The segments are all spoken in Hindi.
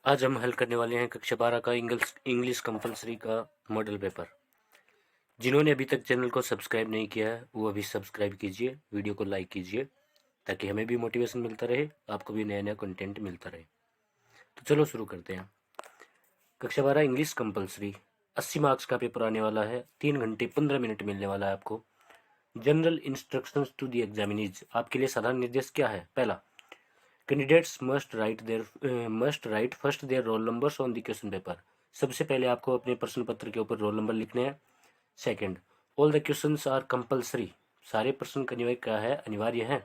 आज हम हल करने वाले हैं कक्षा 12 का इंग्लिश कंपलसरी का मॉडल पेपर। जिन्होंने अभी तक चैनल को सब्सक्राइब नहीं किया है वो अभी सब्सक्राइब कीजिए, वीडियो को लाइक कीजिए ताकि हमें भी मोटिवेशन मिलता रहे, आपको भी नया नया कंटेंट मिलता रहे। तो चलो शुरू करते हैं। कक्षा 12 इंग्लिश कंपलसरी 80 मार्क्स का पेपर आने वाला है। 3 घंटे 15 मिनट मिलने वाला है आपको। General instructions to the examinees, आपके लिए साधारण निर्देश क्या है? पहला, candidates must write first their roll numbers on the question paper. सबसे पहले आपको अपने प्रश्न पत्र के ऊपर रोल नंबर लिखने हैं। Second, all the questions are compulsory, सारे प्रश्न का क्या है? अनिवार्य है।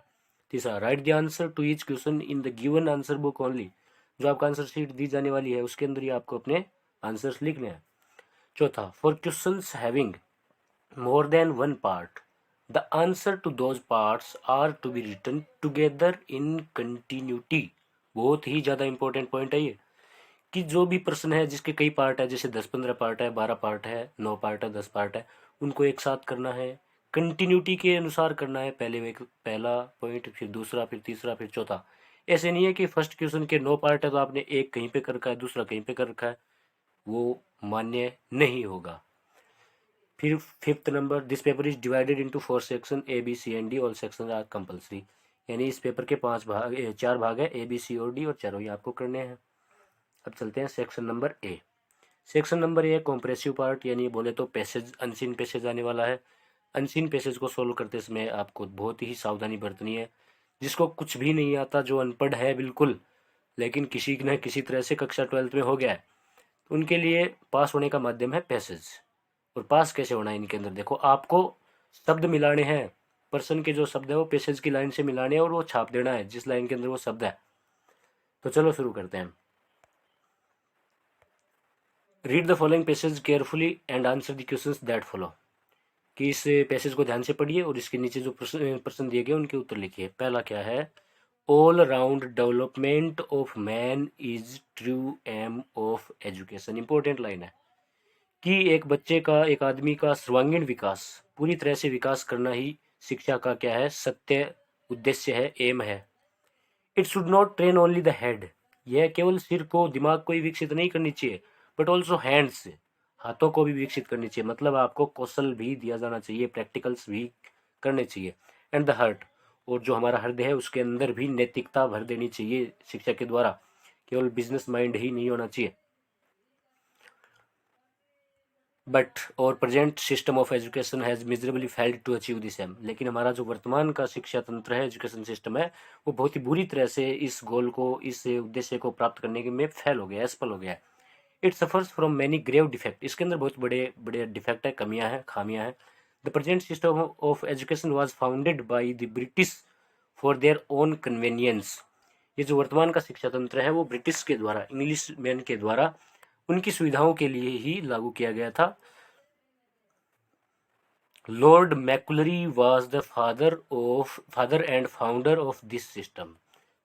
तीसरा, write the answer to each question in the given answer book only, जो आपका आंसर शीट दी जाने वाली है उसके अंदर ही आपको अपने आंसर्स लिखने हैं। चौथा, for questions having more than one part, the answer to those parts are to be written together in continuity। बहुत ही ज़्यादा इंपॉर्टेंट पॉइंट है ये कि जो भी प्रश्न है जिसके कई पार्ट है, जैसे 10-15 पार्ट है, 12 पार्ट है, 9 पार्ट है, 10 पार्ट है, उनको एक साथ करना है, कंटिन्यूटी के अनुसार करना है। पहला पॉइंट, फिर दूसरा, फिर तीसरा, फिर चौथा। ऐसे नहीं है कि फर्स्ट क्वेश्चन के 9 पार्ट है तो आपने एक कहीं पे कर रखा है, दूसरा कहीं पे कर रखा है, वो मान्य नहीं होगा। फिर fifth number, this paper is divided into 4 section A B C and D, all section are compulsory. यानी इस पेपर के 4 भाग है, ए बी सी और डी, और चारों ही आपको करने हैं। अब चलते हैं section number A. Section number A compressive part, यानी बोले तो पैसेज, अनसीन पैसेज आने वाला है। अनसीन पैसेज को सोल्व करते समय आपको बहुत ही सावधानी बरतनी है। जिसको कुछ भी नहीं आता, जो अनपढ़ है बिल्कुल, लेकिन किसी न किसी तरह से कक्षा 12th में हो गया है, उनके लिए पास होने का माध्यम है पैसेज। और पास कैसे होना है इनके अंदर? देखो, आपको शब्द मिलाने हैं। पर्सन के जो शब्द है वो पैसेज की लाइन से मिलाने हैं और वो छाप देना है जिस लाइन के अंदर वो शब्द है। तो चलो शुरू करते हैं। Read the following passage carefully and answer the questions that follow, कि इस पैसेज को ध्यान से पढ़िए और इसके नीचे जो प्रश्न दिए गए उनके उत्तर लिखिए। पहला क्या है? All round development of man is true aim of education. Important line है कि एक बच्चे का, एक आदमी का सर्वांगीण विकास, पूरी तरह से विकास करना ही शिक्षा का क्या है? सत्य उद्देश्य है, एम है। It should not train only the head, यह केवल सिर को, दिमाग को ही विकसित नहीं करनी चाहिए, बट ऑल्सो हैंड्स, हाथों को भी विकसित करनी चाहिए। मतलब आपको कौशल भी दिया जाना चाहिए, प्रैक्टिकल्स भी करने चाहिए। एंड द हार्ट, और जो हमारा हृदय है उसके अंदर भी नैतिकता भर देनी चाहिए शिक्षा के द्वारा, केवल बिजनेस माइंड ही नहीं होना चाहिए। बट और present system of education has miserably failed to achieve this aim, लेकिन हमारा जो वर्तमान का शिक्षा तंत्र है, एजुकेशन सिस्टम है, वो बहुत ही बुरी तरह से इस गोल को, इस उद्देश्य को प्राप्त करने में फेल हो गया, असफल हो गया। It suffers from many grave defect, इसके अंदर बहुत बड़े बड़े डिफेक्ट है, कमियां हैं, खामियां हैं। The present system of education was founded by the British for their own convenience, ये जो वर्तमान का शिक्षा तंत्र है वो ब्रिटिश के द्वारा, इंग्लिश मैन के द्वारा, उनकी सुविधाओं के लिए ही लागू किया गया था। Lord Macaulay was the father and founder of this system.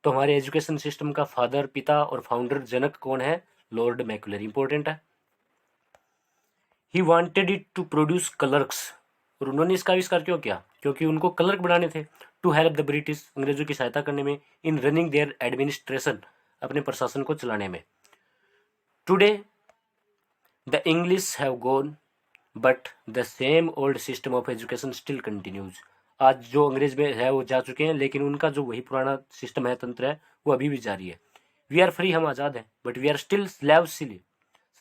तो हमारे एजुकेशन सिस्टम का फादर, पिता और फाउंडर, जनक कौन है? Lord Macaulay. इंपॉर्टेंट है। He wanted it to produce clerks, और उन्होंने इसका आविष्कार क्यों किया? क्योंकि उनको क्लर्क बनाने थे। टू हेल्प द ब्रिटिश, अंग्रेजों की सहायता करने में। इन रनिंग देयर एडमिनिस्ट्रेशन, अपने प्रशासन को चलाने में। Today the English have gone but the same old system of education still continues. आज जो अंग्रेज में है वो जा चुके हैं, लेकिन उनका जो वही पुराना सिस्टम है, तंत्र है, वो अभी भी जारी है। वी आर फ्री, हम आज़ाद हैं, बट वी आर स्टिल स्लेव्सली,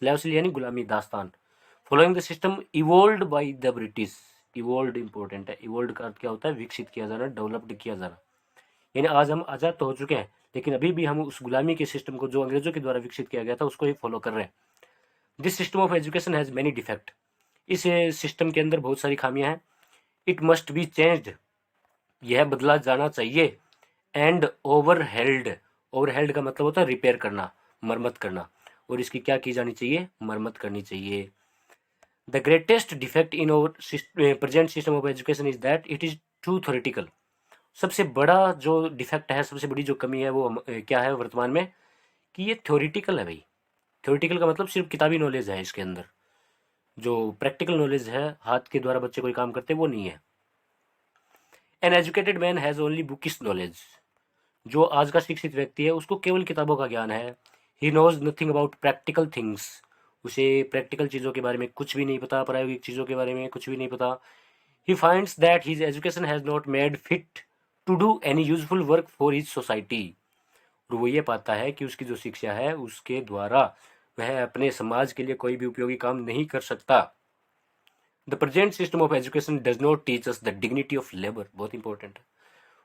स्लेव्सली यानी गुलामी, दास्तान। Following the system evolved by the British. Evolved important है। इवोल्ड का अर्थ क्या होता है? विकसित किया जाना, डेवलप्ड किया जाना। यानी आज हम आज़ाद तो हो चुके हैं, लेकिन अभी भी हम उस गुलामी के सिस्टम को, जो अंग्रेजों के द्वारा विकसित किया गया था, उसको ही फॉलो कर रहे हैं। This system of education has many defect, इस सिस्टम के अंदर बहुत सारी खामियां हैं। इट मस्ट बी चेंज्ड, यह बदला जाना चाहिए। एंड ओवरहेल्ड, ओवरहेल्ड का मतलब होता है रिपेयर करना, मरम्मत करना, और इसकी क्या की जानी चाहिए? मरम्मत करनी चाहिए। The greatest defect in over present system of education is that it is too theoretical. सबसे बड़ा जो डिफेक्ट है, सबसे बड़ी जो कमी है वो क्या है वर्तमान में? कि ये थ्योरेटिकल है भाई। थ्योरेटिकल का मतलब सिर्फ किताबी नॉलेज है, इसके अंदर जो प्रैक्टिकल नॉलेज है, हाथ के द्वारा बच्चे कोई काम करते, वो नहीं है। An educated man has only bookish knowledge, जो आज का शिक्षित व्यक्ति है उसको केवल किताबों का ज्ञान है। He knows nothing about practical things, उसे प्रैक्टिकल चीज़ों के बारे में कुछ भी नहीं पता, प्रायोगिक चीज़ों के बारे में कुछ भी नहीं पता। He finds that his education has not made fit to do any useful work for his society, और वो ये पाता है कि उसकी जो शिक्षा है उसके द्वारा वह अपने समाज के लिए कोई भी उपयोगी काम नहीं कर सकता। The present system of education does not teach us the dignity of labour, बहुत इंपॉर्टेंट है।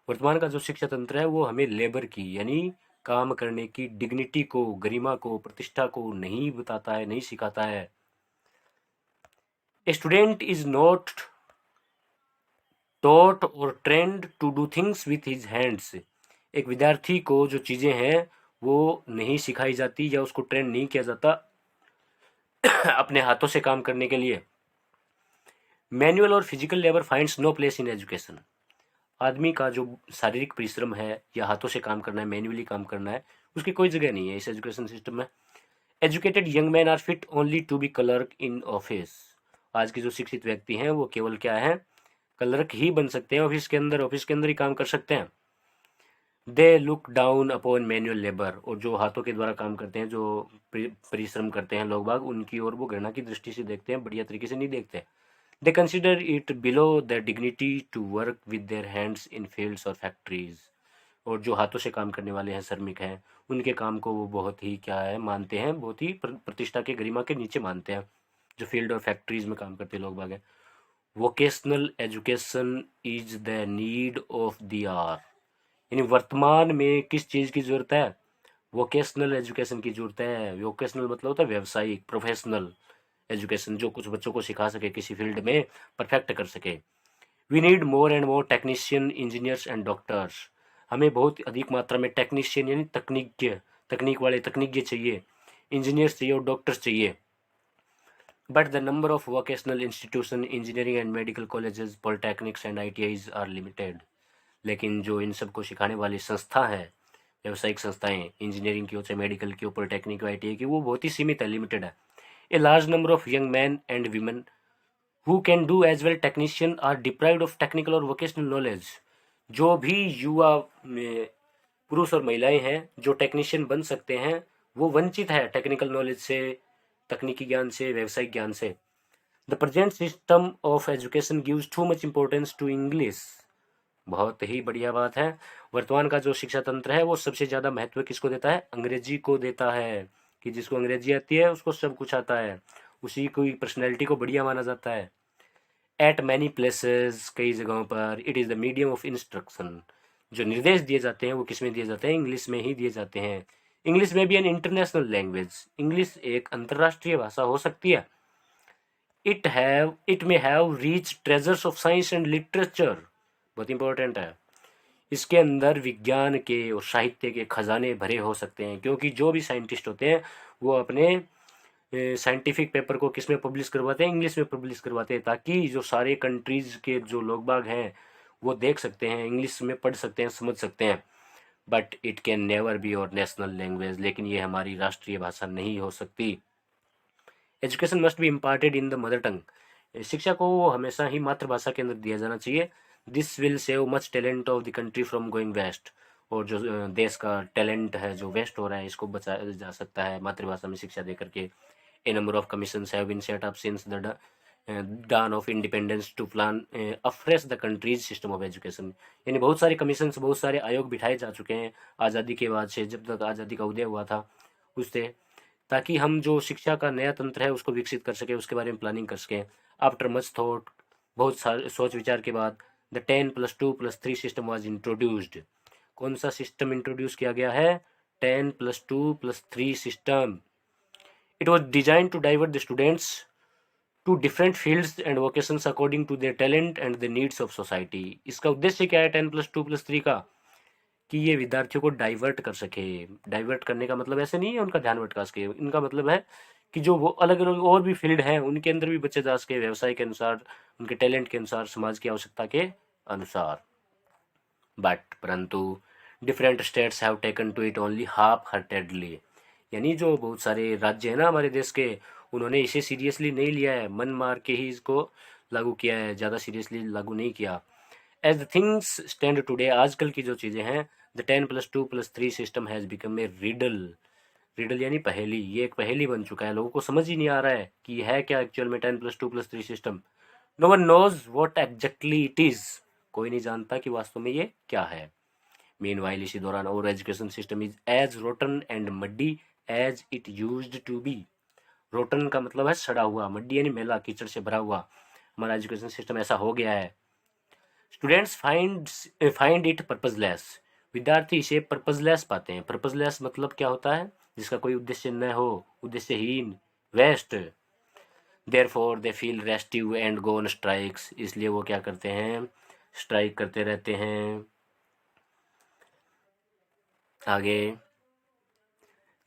वर्तमान का जो शिक्षा तंत्र है वो हमें लेबर की यानी काम करने की डिग्निटी को, गरिमा को, प्रतिष्ठा को नहीं बताता है, नहीं सिखाता है। A student is not taught और trained to do things with his hands, एक विद्यार्थी को जो चीज़ें हैं वो नहीं सिखाई जाती या उसको ट्रेंड नहीं किया जाता अपने हाथों से काम करने के लिए। मैनुअल और physical labour finds no place in education, आदमी का जो शारीरिक परिश्रम है या हाथों से काम करना है, मैन्युअली काम करना है, उसकी कोई जगह नहीं है इस एजुकेशन सिस्टम में। Educated young man are fit only to be clerk in office, आज के जो शिक्षित व्यक्ति हैं वो केवल क्या है, क्लर्क ही बन सकते हैं ऑफिस के अंदर ही काम कर सकते हैं। They look down upon manual labour, और जो हाथों के द्वारा काम करते हैं, जो परिश्रम करते हैं लोग बाग, उनकी ओर वो घृणा की दृष्टि से देखते हैं, बढ़िया तरीके से नहीं देखते। They consider it below the dignity to work with their hands in fields और फैक्ट्रीज, और जो हाथों से काम करने वाले हैं, श्रमिक हैं, उनके काम को वो बहुत ही क्या है मानते हैं, बहुत ही प्रतिष्ठा के, गरिमा के नीचे मानते हैं, जो फील्ड और फैक्ट्रीज में काम करते लोग बाग हैं। Vocational education is the need of the hour, यानी वर्तमान में किस चीज़ की ज़रूरत है, वोकेशनल एजुकेशन की ज़रूरत है। वोकेशनल मतलब होता है व्यावसायिक, प्रोफेशनल एजुकेशन, जो कुछ बच्चों को सिखा सके, किसी फील्ड में परफेक्ट कर सके। We need more and more technician, engineers and doctors, हमें बहुत अधिक मात्रा में टेक्नीशियन यानी तकनीक वाले तकनीज्ञ चाहिए, इंजीनियर्स चाहिए और डॉक्टर्स चाहिए। But the number of vocational institution, engineering and medical colleges, polytechnics and ITIs are limited, लेकिन जो इन सबको सिखाने वाली संस्था है, व्यावसायिक संस्थाएं, इंजीनियरिंग की हो चाहे मेडिकल की हो, पॉलिटेक्निक ITI की, वो बहुत ही सीमित है, लिमिटेड है। A large number of young man and women who can do as well technician are deprived of technical और वोकेशनल नॉलेज, जो भी युवा पुरुष और महिलाएं हैं जो टेक्नीशियन बन सकते हैं, वो वंचित है टेक्निकल नॉलेज से, तकनीकी ज्ञान से, व्यावसायिक ज्ञान से। The present system of education gives too much importance to English, बहुत ही बढ़िया बात है। वर्तमान का जो शिक्षा तंत्र है वो सबसे ज़्यादा महत्व किसको देता है, अंग्रेजी को देता है, कि जिसको अंग्रेजी आती है उसको सब कुछ आता है, उसी की पर्सनैलिटी को बढ़िया माना जाता है। एट मैनी प्लेसेस, कई जगहों पर, it is the medium of instruction, जो निर्देश दिए जाते हैं वो किस में दिए जाते हैं, इंग्लिश में ही दिए जाते हैं। इंग्लिश में भी एन इंटरनेशनल लैंग्वेज, इंग्लिश एक अंतर्राष्ट्रीय भाषा हो सकती है। It may have reach treasures of science and literature, बहुत इंपॉर्टेंट है, इसके अंदर विज्ञान के और साहित्य के खजाने भरे हो सकते हैं, क्योंकि जो भी साइंटिस्ट होते हैं वो अपने साइंटिफिक पेपर को किस में पब्लिश करवाते हैं, इंग्लिश में पब्लिश करवाते हैं, ताकि जो सारे कंट्रीज के जो लोग बाग हैं वो देख सकते हैं, इंग्लिश में पढ़ सकते हैं, समझ सकते हैं। But it can never be और नेशनल लैंग्वेज, लेकिन ये हमारी राष्ट्रीय भाषा नहीं हो सकती। Education must be imparted in the mother tongue, शिक्षा को हमेशा ही मातृभाषा के अंदर दिया जाना चाहिए। This will save much talent of the country from going waste, और जो देश का टैलेंट है जो वेस्ट हो रहा है इसको बचाया जा सकता है मातृभाषा में शिक्षा दे करके। A number of commissions have been set up since the dawn of independence to plan afresh the country's system of education, यानी बहुत सारे कमीशंस, बहुत सारे आयोग बिठाए जा चुके हैं आज़ादी के बाद से, जब तक आज़ादी का उदय हुआ था उससे, ताकि हम जो शिक्षा का नया तंत्र है उसको विकसित कर सकें, उसके बारे में प्लानिंग कर सकें। आफ्टर मच थॉट, बहुत सारे सोच विचार के बाद, द 10+2+3 सिस्टम वाज इंट्रोड्यूस्ड, कौन सा सिस्टम इंट्रोड्यूस किया गया है, 10+2+3 system. It was design to divert the students to different fields and vocations according to their talent and the needs of society. इसका उद्देश्य क्या है 10+2+3 का, कि ये विद्यार्थियों को डाइवर्ट कर सके। डाइवर्ट करने का मतलब ऐसे नहीं है उनका ध्यान भटका सके, इनका मतलब है कि जो वो अलग अलग और भी फील्ड हैं उनके अंदर भी बच्चे जा सके, व्यवसाय के अनुसार, उनके टैलेंट के अनुसार, समाज की आवश्यकता के अनुसार। बट परंतु different states have taken to it only half heartedly, यानी जो बहुत सारे राज्य हैं ना हमारे देश के, उन्होंने इसे सीरियसली नहीं लिया है, मन मार के ही इसको लागू किया है, ज़्यादा सीरियसली लागू नहीं किया। As the things stand today, आजकल की जो चीज़ें हैं, the 10+2+3 system has become a riddle, riddle यानी पहेली, ये एक पहेली बन चुका है, लोगों को समझ ही नहीं आ रहा है कि है क्या एक्चुअल में 10+2+3 system. No one knows what exactly it is, कोई नहीं जानता कि वास्तव में ये क्या है। मीनवाइल इसी दौरान और education system is as rotten and muddy as it used to be. Rotten का मतलब है सड़ा हुआ, मड्डी यानी मेला, कीचड़ से भरा हुआ। हमारा एजुकेशन सिस्टम ऐसा हो गया है। स्टूडेंट्स फाइंड इट पर्पजलेस, विद्यार्थी इसे पर्पजलेस पाते हैं। पर्पजलेस मतलब क्या होता है, जिसका कोई उद्देश्य न हो, उद्देश्यहीन, waste. Therefore they feel restive and go on strikes, इसलिए वो क्या करते हैं, स्ट्राइक करते रहते हैं। आगे,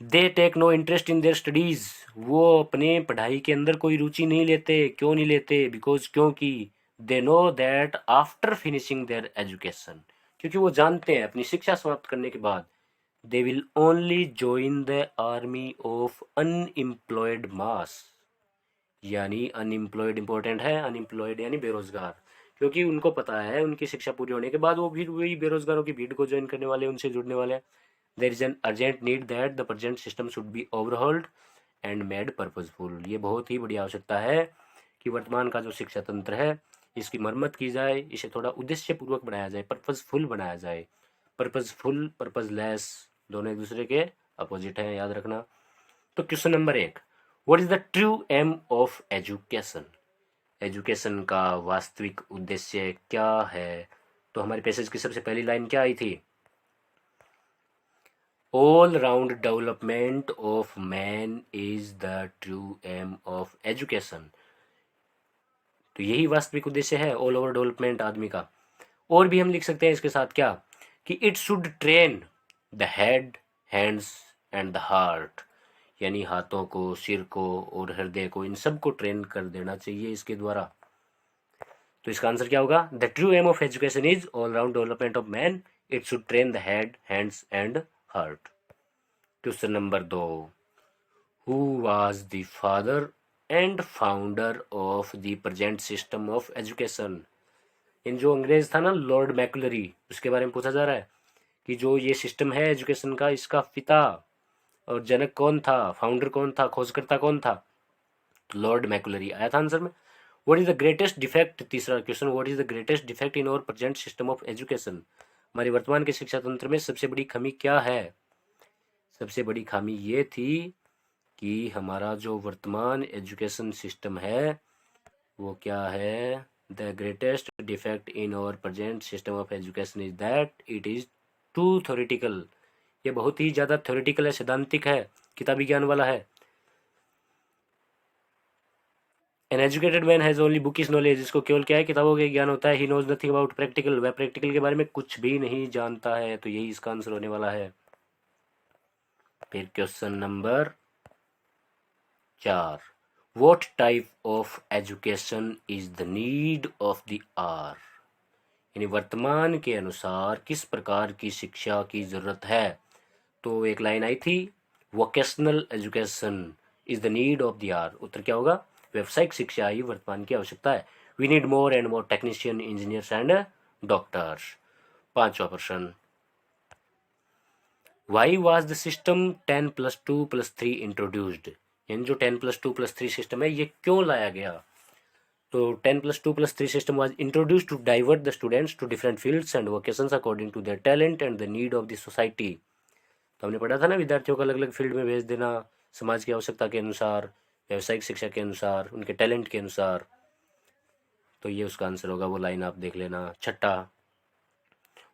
they take no interest in their studies, वो अपने पढ़ाई के अंदर कोई रुचि नहीं लेते। क्यों नहीं लेते, बिकॉज क्योंकि they know that after finishing there education, क्योंकि वो जानते हैं अपनी शिक्षा समाप्त करने के बाद, they will only join the army of unemployed mass, यानी अनएम्प्लॉयड इंपॉर्टेंट है, अनएम्प्लॉयड यानी बेरोजगार, क्योंकि उनको पता है उनकी शिक्षा पूरी होने के बाद वो भी वही बेरोजगारों की भीड़ को ज्वाइन करने वाले, उनसे जुड़ने वाले हैं। There is an urgent need that the present system should be overhauled and made purposeful, ये बहुत ही बड़ी आवश्यकता है कि वर्तमान का जो शिक्षा तंत्र है इसकी मरम्मत की जाए, इसे थोड़ा उद्देश्यपूर्वक बनाया जाए, पर्पजफुल बनाया जाए। पर्पजफुल, पर्पजलेस दोनों एक दूसरे के अपोजिट हैं, याद रखना। तो question number 1, what is the true aim of education, education का वास्तविक उद्देश्य क्या है। तो हमारे पैसेज की सबसे पहली लाइन क्या आई थी, all round development of man is the true aim of education, तो यही वास्तविक उद्देश्य है, ऑल ओवर डेवलपमेंट आदमी का। और भी हम लिख सकते हैं इसके साथ क्या, कि it should train the head, hands and the heart, यानी हाथों को, सिर को और हृदय को, इन सब को ट्रेन कर देना चाहिए इसके द्वारा। तो इसका आंसर क्या होगा, the true aim of education is all round development of man, it should train the head, hands and heart. Question number 2, who was the father and founder of the present system of education. इन जो अंग्रेज था ना, लॉर्ड मैकुलरी, उसके बारे में पूछा जा रहा है कि जो ये सिस्टम है एजुकेशन का, इसका पिता और जनक कौन था, फाउंडर कौन था, खोजकर्ता कौन था, तो लॉर्ड मैकुलरी आया था आंसर में। What is the greatest defect, तीसरा question, what is the greatest defect in our present system of education, हमारे वर्तमान के शिक्षा तंत्र में सबसे बड़ी खामी क्या है। सबसे बड़ी खामी ये थी कि हमारा जो वर्तमान एजुकेशन सिस्टम है वो क्या है, the greatest defect in our present system of education is that it is too theoretical, ये बहुत ही ज़्यादा थ्योरेटिकल है, सिद्धांतिक है, किताबी ज्ञान वाला है। An educated man has only bookish knowledge, इसको केवल क्या है, किताबों के ज्ञान होता है। He knows nothing about practical, वह प्रैक्टिकल के बारे में कुछ भी नहीं जानता है, तो यही इसका आंसर होने वाला है। फिर question number 4, what type of education is the need of the hour, यानी वर्तमान के अनुसार किस प्रकार की शिक्षा की जरूरत है। तो एक लाइन आई थी, vocational education is the need of the hour, उत्तर क्या होगा, व्यावसायिक शिक्षा ही वर्तमान की आवश्यकता है। We need more and more technician, engineers and doctors. 5वां प्रश्न, why was the system 10+2+3 introduced, यानी जो 10+2+3 सिस्टम है ये क्यों लाया गया। तो 10+2+3 system was introduced to divert the students to different fields and vocations according to their talent and the need of the society. तो हमने पढ़ा था ना, विद्यार्थियों को अलग अलग फील्ड में भेज देना, समाज की आवश्यकता के अनुसार, व्यावसायिक शिक्षा के अनुसार, उनके टैलेंट के अनुसार। तो ये उसका आंसर होगा, वो लाइन आप देख लेना। 6,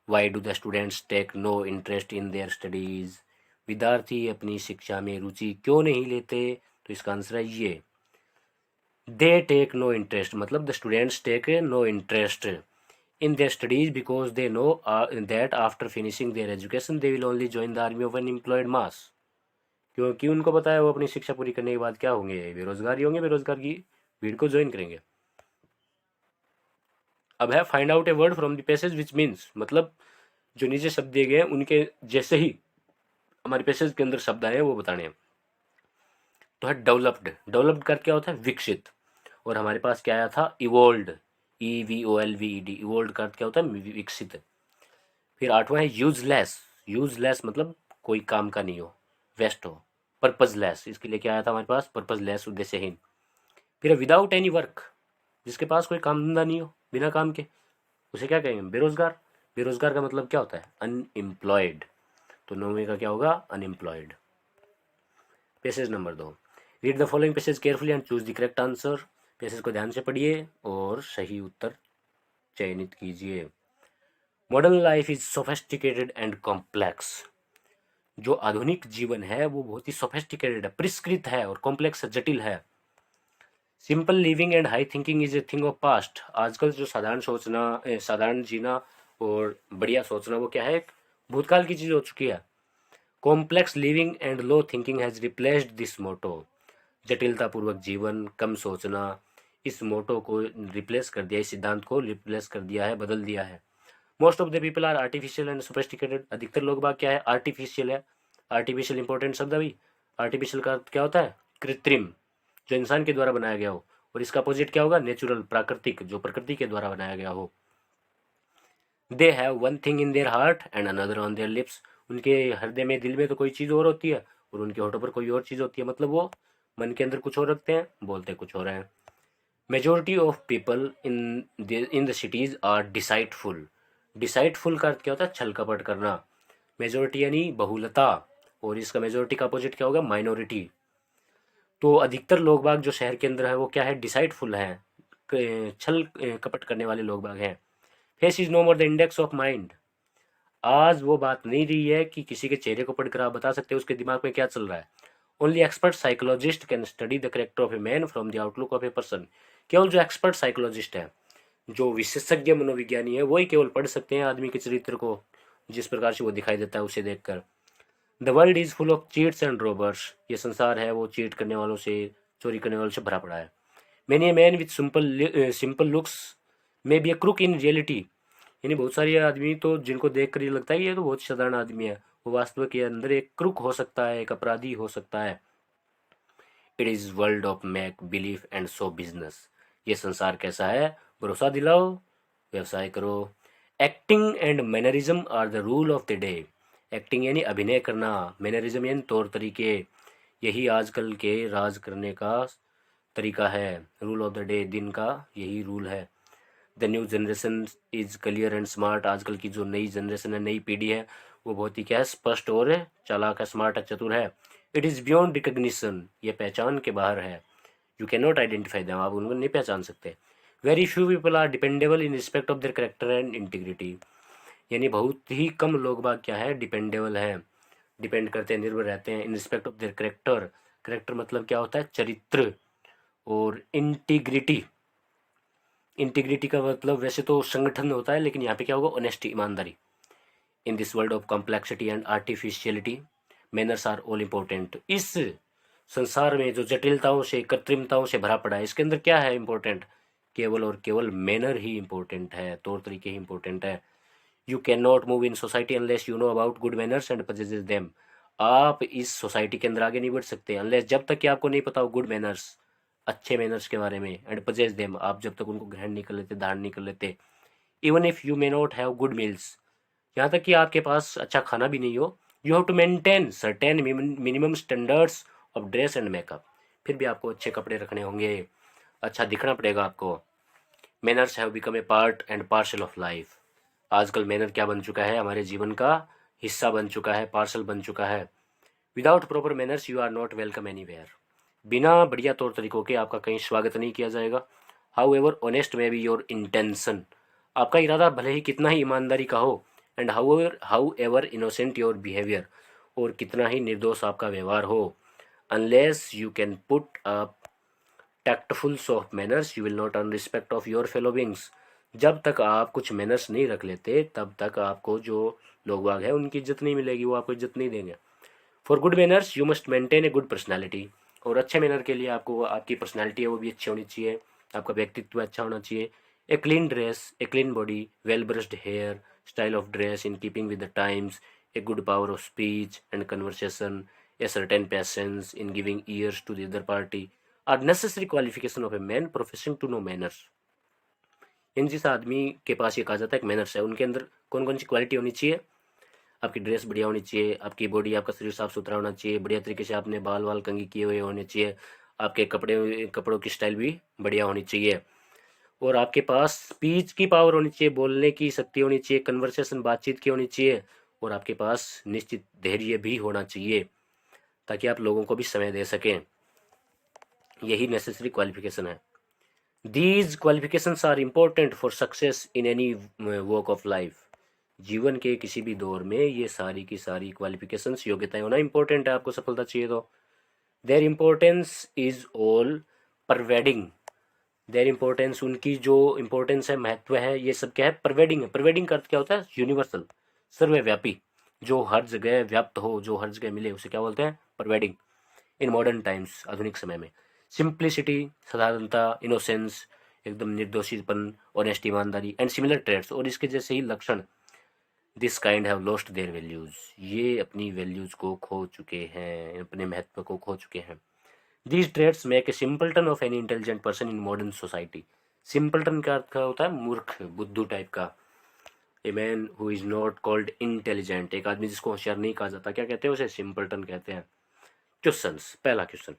why do the students take no interest in their studies, विद्यार्थी अपनी शिक्षा में रुचि क्यों नहीं लेते, तो इसका आंसर है ये, दे टेक नो इंटरेस्ट, मतलब the students take no interest in their studies because they know that after finishing their education they will only join the army of unemployed mass, क्योंकि उनको पता है वो अपनी शिक्षा पूरी करने के बाद क्या होंगे, बेरोजगार ही होंगे, बेरोजगार की भीड़ को ज्वाइन करेंगे। अब है find out a word from the passage which means, मतलब जो नीचे शब्द दिए गए हैं उनके जैसे ही हमारे पैसेज के अंदर शब्द आए हैं वो बताने हैं। तो है डेवलप्ड, डेवलप्ड का क्या होता है, विकसित, और हमारे पास क्या आया था, इवोल्ड, EVOLVED, इवोल्ड का क्या होता है, विकसित। फिर 8वां है यूजलेस, यूजलेस मतलब कोई काम का नहीं हो, वेस्ट हो, पर्पजलेस, इसके लिए क्या आया था हमारे पास, पर्पजलेस, उद्देश्यहीन। फिर विदाउट एनी वर्क, जिसके पास कोई काम धंधा नहीं हो, बिना काम के, उसे क्या कहेंगे, बेरोजगार। बेरोजगार का मतलब क्या होता है, अनएम्प्लॉयड। तो 9वें का क्या होगा, unemployed. Passage number 2, read the following passage carefully and choose the correct answer. Passage को ध्यान से पढ़िए और सही उत्तर चयनित कीजिए। Modern life is sophisticated and complex. जो आधुनिक जीवन है वो बहुत ही सोफेस्टिकेटेड है, परिष्कृत है और कॉम्प्लेक्स है, जटिल है। Simple living and high thinking is a thing of past. आजकल जो साधारण सोचना, साधारण जीना और बढ़िया सोचना, वो क्या है, भूतकाल की चीज हो चुकी है। Complex living and low thinking has replaced this motto. जटिलता पूर्वक जीवन, कम सोचना, इस मोटो को रिप्लेस कर दिया, इस सिद्धांत को रिप्लेस कर दिया है, बदल दिया है। Most of the people are artificial and sophisticated. अधिकतर लोग बाग क्या है, आर्टिफिशियल है। आर्टिफिशियल इंपॉर्टेंट शब्द अभी। आर्टिफिशियल का अर्थ क्या होता है, कृत्रिम, जो इंसान के द्वारा बनाया गया हो। और इसका अपोजिट क्या होगा, नेचुरल, प्राकृतिक, जो प्रकृति के द्वारा बनाया गया हो। They have one thing in their heart and another on their lips. उनके हृदय में, दिल में तो कोई चीज़ और होती है और उनके होठों पर कोई और चीज़ होती है। मतलब वो मन के अंदर कुछ और रखते हैं, बोलते कुछ और हैं। Majority of people in the cities are deceitful. Deceitful का अर्थ क्या होता है, छल कपट करना। मेजोरिटी यानी बहुलता, और इसका मेजोरिटी का अपोजिट क्या होगा, माइनॉरिटी। तो अधिकतर लोग बाग जो शहर के अंदर है वो क्या है, डिसाइडफुल हैं, छल कपट करने वाले लोग बाग हैं। Face is no more the index of mind. आज वो बात नहीं रही है कि किसी के चेहरे को पढ़कर आप बता सकते हो उसके दिमाग में क्या चल रहा है। Only expert psychologist can study the character of a man from the outlook of a person. केवल जो एक्सपर्ट साइकोलॉजिस्ट है, जो विशेषज्ञ मनोविज्ञानी है, वही केवल पढ़ सकते हैं आदमी के चरित्र को, जिस प्रकार से वो दिखाई देता है उसे देखकर। The world is full of cheats and robbers. ये संसार है वो चीट करने वालों से, चोरी करने वालों से भरा पड़ा है। Many a man with simple looks may be A crook in reality. यानी बहुत सारे आदमी तो जिनको देख कर ये लगता है कि ये तो बहुत साधारण आदमी है, वो वास्तव के अंदर एक क्रूक हो सकता है, एक अपराधी हो सकता है। It is world of make belief and show business. ये संसार कैसा है, भरोसा दिलाओ, व्यवसाय करो। Acting and mannerism are the rule of the day. Acting यानी अभिनय करना, मैनरिज्म यानी तौर तरीके, यही आजकल के राज करने का तरीका है। रूल ऑफ द डे, दिन का यही रूल है। The new generation is clear and smart. आजकल की जो नई जनरेशन है, नई पीढ़ी है, वो बहुत ही क्या है, स्पष्ट और चालाक है, स्मार्ट है, चतुर है। It is beyond recognition. ये पहचान के बाहर है। You can not identify them. आप उनको नहीं पहचान सकते। Very few people are dependable in respect of their character and integrity. यानी बहुत ही कम लोग बाग क्या है, डिपेंडेबल हैं, डिपेंड करते हैं, निर्भर रहते हैं इन respect of their character. Character मतलब क्या होता है, चरित्र। और इंटीग्रिटी, इंटीग्रिटी का मतलब वैसे तो संगठन होता है, लेकिन यहाँ पे क्या होगा, ऑनेस्टी, ईमानदारी। In this world of complexity and artificiality manners are all important. इस संसार में जो जटिलताओं से, कृत्रिमताओं से भरा पड़ा है, इसके अंदर क्या है इम्पोर्टेंट, केवल और केवल मैनर ही इम्पोर्टेंट है, तौर तरीके ही इम्पोर्टेंट है। You can not move in society unless you know about good manners and possesses them. आप इस सोसाइटी के अंदर आगे नहीं बढ़ सकते अनलेस, जब तक कि आपको नहीं पता हो गुड मैनर्स, अच्छे मैनर्स के बारे में, एंड पजेस देम, आप जब तक उनको ग्रहण नहीं कर लेते, धारण नहीं कर लेते। Even if you may not have good meals, यहाँ तक कि आपके पास अच्छा खाना भी नहीं हो, you have to maintain certain minimum standards of dress and makeup. फिर भी आपको अच्छे कपड़े रखने होंगे, अच्छा दिखना पड़ेगा आपको। Manners have become a part and parcel of life. आजकल मैनर क्या बन चुका है, हमारे जीवन का हिस्सा बन चुका है, पार्सल बन चुका है। Without proper manners you are not welcome anywhere. बिना बढ़िया तौर तरीकों के आपका कहीं स्वागत नहीं किया जाएगा। How ever honest may be your intention. आपका इरादा भले ही कितना ही ईमानदारी का हो, and how ever innocent your behaviour, और कितना ही निर्दोष आपका व्यवहार हो, unless you can put up tactful soft manners you will not earn respect of your fellow beings. जब तक आप कुछ मैनर्स नहीं रख लेते, तब तक आपको जो लोग बाग है उनकी इज्जत नहीं मिलेगी, वो आपको इज्जत नहीं देंगे। For good manners you must maintain a good personality. और अच्छे मैनर के लिए आपको, आपकी पर्सनैलिटी है वो भी अच्छी होनी चाहिए, आपका व्यक्तित्व अच्छा होना चाहिए। A clean dress, a clean body, well brushed hair, style of dress in keeping with the times, a good power of speech and conversation, a certain patience in giving ears to the other party are necessary qualification of a man professing to know manners. इन जिस आदमी के पास ये कहा जाता है कि मैनर्स है, उनके अंदर कौन कौन सी क्वालिटी होनी चाहिए, आपकी ड्रेस बढ़िया होनी चाहिए, आपकी बॉडी, आपका शरीर साफ सुथरा होना चाहिए, बढ़िया तरीके से आपने बाल वाल कंघी किए हुए होने चाहिए, आपके कपड़ों की स्टाइल भी बढ़िया होनी चाहिए, और आपके पास स्पीच की पावर होनी चाहिए, बोलने की शक्ति होनी चाहिए, कन्वर्सेशन बातचीत की होनी चाहिए, और आपके पास निश्चित धैर्य भी होना चाहिए ताकि आप लोगों को भी समय दे सकें। यही नेसेसरी क्वालिफिकेशन है। These qualifications are important for success in any walk of life. जीवन के किसी भी दौर में ये सारी की सारी क्वालिफिकेशंस, योग्यताएं होना इंपॉर्टेंट है, आपको सफलता चाहिए तो। There importance is all pervading. There importance, उनकी जो इम्पोर्टेंस है, महत्व है, ये सब क्या है? परवेडिंग है। परवेडिंग का अर्थ क्या होता है? यूनिवर्सल, सर्वव्यापी, जो हर जगह व्याप्त हो, जो हर जगह मिले, उसे क्या बोलते हैं? परवेडिंग। इन मॉडर्न टाइम्स, आधुनिक समय में। सिंप्लिसिटी, साधारणता, इनोसेंस, एकदम निर्दोषीपन, ऑनेस्टी, ईमानदारी, एंड सिमिलर ट्रेड्स, और इसके जैसे ही लक्षण, this kind have lost their values, ये अपनी वैल्यूज को खो चुके हैं, अपने महत्व को खो चुके हैं। These trades make a simpleton of any intelligent person in modern society. Simpleton का अर्थ होता है मूर्ख, बुद्धू टाइप का। A man who is not called intelligent, एक आदमी जिसको होशियार नहीं कहा जाता, क्या कहते हैं उसे? सिंपलटन कहते हैं। क्वेश्चंस, पहला question,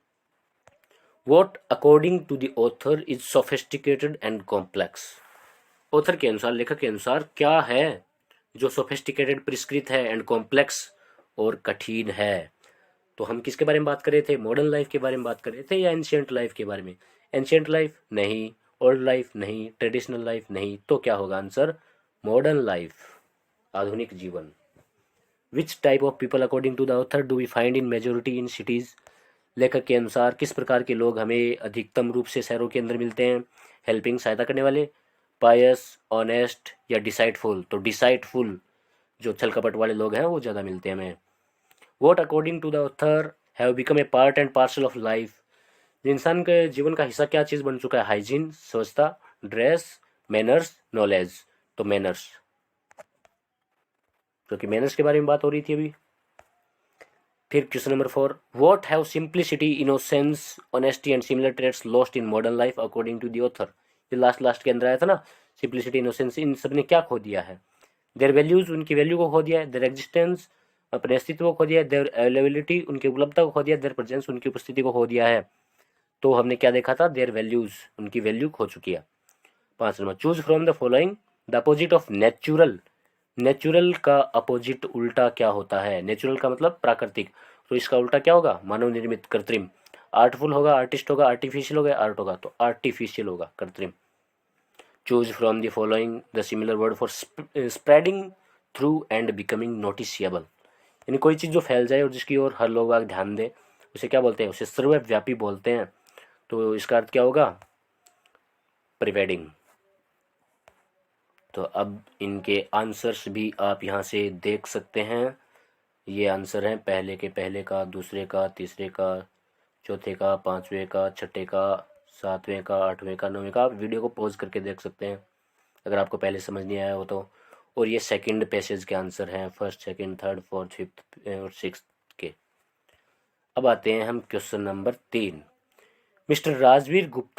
what according to the author is sophisticated and complex. Author के अनुसार, लेखक के अनुसार, क्या है जो सोफिस्टिकेटेड, परिष्कृत है, एंड कॉम्प्लेक्स, और कठिन है? तो हम किसके बारे में बात कर रहे थे? मॉडर्न लाइफ के बारे में बात कर रहे थे या एंशियंट लाइफ के बारे में? एंशियंट लाइफ नहीं, ओल्ड लाइफ नहीं, ट्रेडिशनल लाइफ नहीं, तो क्या होगा आंसर? मॉडर्न लाइफ, आधुनिक जीवन। Which type of people according to the author do we find in majority in cities. लेखक के अनुसार किस प्रकार के लोग हमें अधिकतम रूप से शहरों के अंदर मिलते हैं? हेल्पिंग, सहायता करने वाले, पायस, ऑनेस्ट, या डिसाइडफुल। तो डिसाइडफुल, जो छल कपट वाले लोग हैं, वो ज़्यादा मिलते हैं हमें। What according to the author have become a part and parcel of life. इंसान के जीवन का हिस्सा क्या चीज़ बन चुका है? हाइजीन, स्वच्छता, ड्रेस, मैनर्स, नॉलेज। तो मैनर्स, क्योंकि मैनर्स के बारे में बात हो रही थी अभी। फिर question number 4, what have simplicity, innocence, honesty, and similar traits lost in modern life according to the author. ये लास्ट के अंदर आया था ना, सिंप्लिसिटी, इनोसेंस, इन सब ने क्या खो दिया है? देयर वैल्यूज, उनकी वैल्यू को खो दिया है। देयर एग्जिस्टेंस, अपने अस्तित्व को खो दिया है। देयर अवेलेबिलिटी, उनकी उपलब्धता को खो दिया है। देयर प्रेजेंस, उनकी उपस्थिति को खो दिया है। तो हमने क्या देखा था? देयर वैल्यूज, उनकी वैल्यू खो चुकी है। 5 number, choose from the following the opposite of natural. Natural का अपोजिट, उल्टा क्या होता है? नेचुरल का मतलब प्राकृतिक, तो इसका उल्टा क्या होगा? मानव निर्मित, कृत्रिम। आर्टफुल होगा, आर्टिस्ट होगा, आर्टिफिशियल होगा, आर्ट होगा, तो आर्टिफिशियल होगा, कृत्रिम। Choose from the following the similar word for spreading through and becoming noticeable. यानी कोई चीज़ जो फैल जाए और जिसकी ओर हर लोग ध्यान दें, उसे क्या बोलते हैं? उसे सर्वव्यापी बोलते हैं। तो इसका अर्थ क्या होगा? प्रिवेडिंग। तो अब इनके आंसर्स भी आप यहाँ से देख सकते हैं। ये आंसर हैं पहले का, दूसरे का, तीसरे का, चौथे का, पाँचवें का, छठे का, सातवें का, आठवें का, नौवें का। आप वीडियो को पॉज करके देख सकते हैं अगर आपको पहले समझ नहीं आया हो तो। और ये सेकंड पैसेज के आंसर हैं, first, second, third, fourth, fifth और सिक्स्थ के। अब आते हैं हम question number 3। Mister Rajveer Gupta